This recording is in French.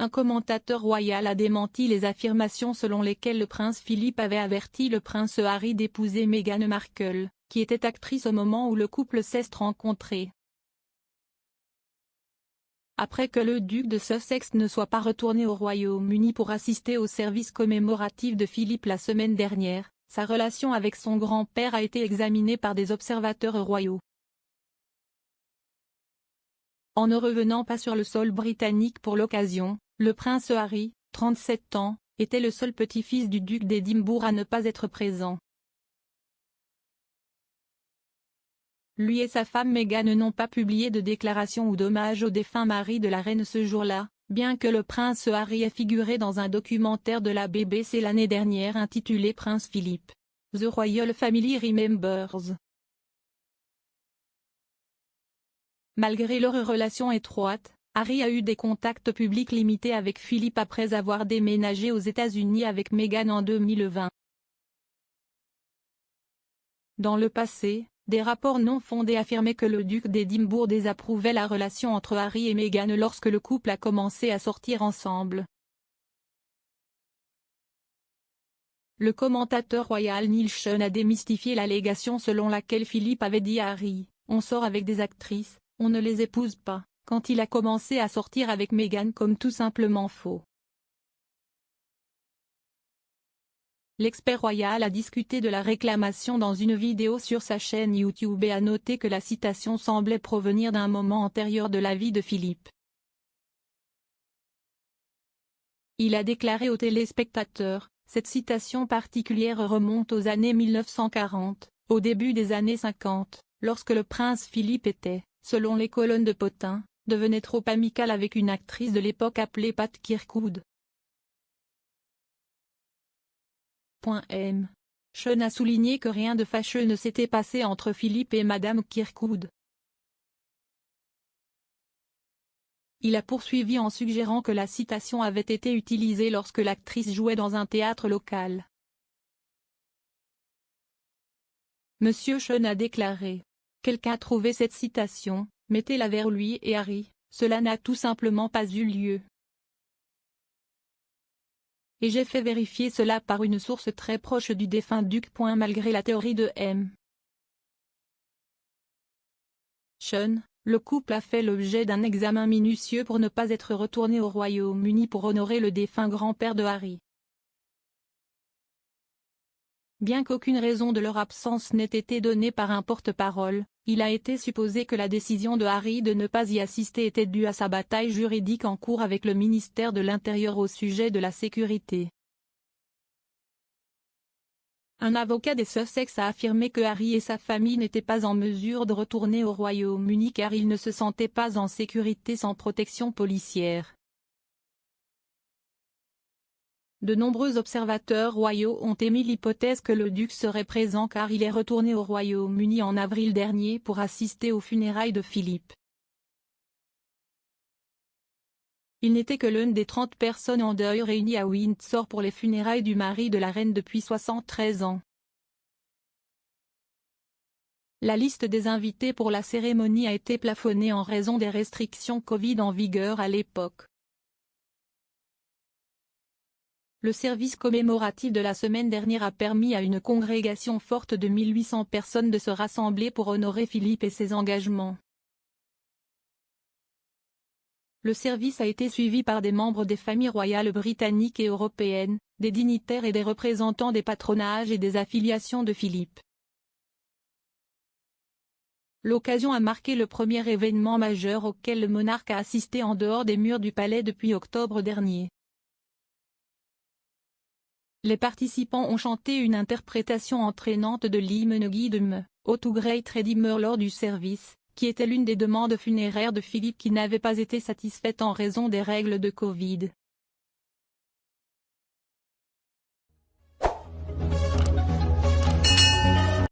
Un commentateur royal a démenti les affirmations selon lesquelles le prince Philippe avait averti le prince Harry d'épouser Meghan Markle, qui était actrice au moment où le couple s'est rencontré. Après que le duc de Sussex ne soit pas retourné au Royaume-Uni pour assister au service commémoratif de Philippe la semaine dernière, sa relation avec son grand-père a été examinée par des observateurs royaux. En ne revenant pas sur le sol britannique pour l'occasion, le prince Harry, 37 ans, était le seul petit-fils du duc d'Édimbourg à ne pas être présent. Lui et sa femme Meghan n'ont pas publié de déclaration ou d'hommage au défunt mari de la reine ce jour-là, bien que le prince Harry ait figuré dans un documentaire de la BBC l'année dernière intitulé Prince Philip, The Royal Family Remembers. Malgré leur relation étroite, Harry a eu des contacts publics limités avec Philippe après avoir déménagé aux États-Unis avec Meghan en 2020. Dans le passé, des rapports non fondés affirmaient que le duc d'Édimbourg désapprouvait la relation entre Harry et Meghan lorsque le couple a commencé à sortir ensemble. Le commentateur royal Neil Sean a démystifié l'allégation selon laquelle Philippe avait dit à Harry « On sort avec des actrices, on ne les épouse pas », quand il a commencé à sortir avec Meghan comme tout simplement faux. L'expert royal a discuté de la réclamation dans une vidéo sur sa chaîne YouTube et a noté que la citation semblait provenir d'un moment antérieur de la vie de Philippe. Il a déclaré aux téléspectateurs, cette citation particulière remonte aux années 1940, au début des années 50, lorsque le prince Philippe était, selon les colonnes de Potin, devenait trop amical avec une actrice de l'époque appelée Pat Kirkwood. M. Sean a souligné que rien de fâcheux ne s'était passé entre Philippe et Madame Kirkwood. Il a poursuivi en suggérant que la citation avait été utilisée lorsque l'actrice jouait dans un théâtre local. Monsieur Sean a déclaré « Quelqu'un a trouvé cette citation, mettez-la vers lui et Harry, cela n'a tout simplement pas eu lieu. Et j'ai fait vérifier cela par une source très proche du défunt duc. Malgré la théorie de M. Sean, le couple a fait l'objet d'un examen minutieux pour ne pas être retourné au Royaume-Uni pour honorer le défunt grand-père de Harry. Bien qu'aucune raison de leur absence n'ait été donnée par un porte-parole, il a été supposé que la décision de Harry de ne pas y assister était due à sa bataille juridique en cours avec le ministère de l'Intérieur au sujet de la sécurité. Un avocat des Sussex a affirmé que Harry et sa famille n'étaient pas en mesure de retourner au Royaume-Uni car ils ne se sentaient pas en sécurité sans protection policière. De nombreux observateurs royaux ont émis l'hypothèse que le duc serait présent car il est retourné au Royaume-Uni en avril dernier pour assister aux funérailles de Philippe. Il n'était que l'une des 30 personnes en deuil réunies à Windsor pour les funérailles du mari de la reine depuis 73 ans. La liste des invités pour la cérémonie a été plafonnée en raison des restrictions Covid en vigueur à l'époque. Le service commémoratif de la semaine dernière a permis à une congrégation forte de 1800 personnes de se rassembler pour honorer Philippe et ses engagements. Le service a été suivi par des membres des familles royales britanniques et européennes, des dignitaires et des représentants des patronages et des affiliations de Philippe. L'occasion a marqué le premier événement majeur auquel le monarque a assisté en dehors des murs du palais depuis octobre dernier. Les participants ont chanté une interprétation entraînante de l'hymne Guide-me, O to Great Redeemer lors du service, qui était l'une des demandes funéraires de Philippe qui n'avait pas été satisfaite en raison des règles de Covid.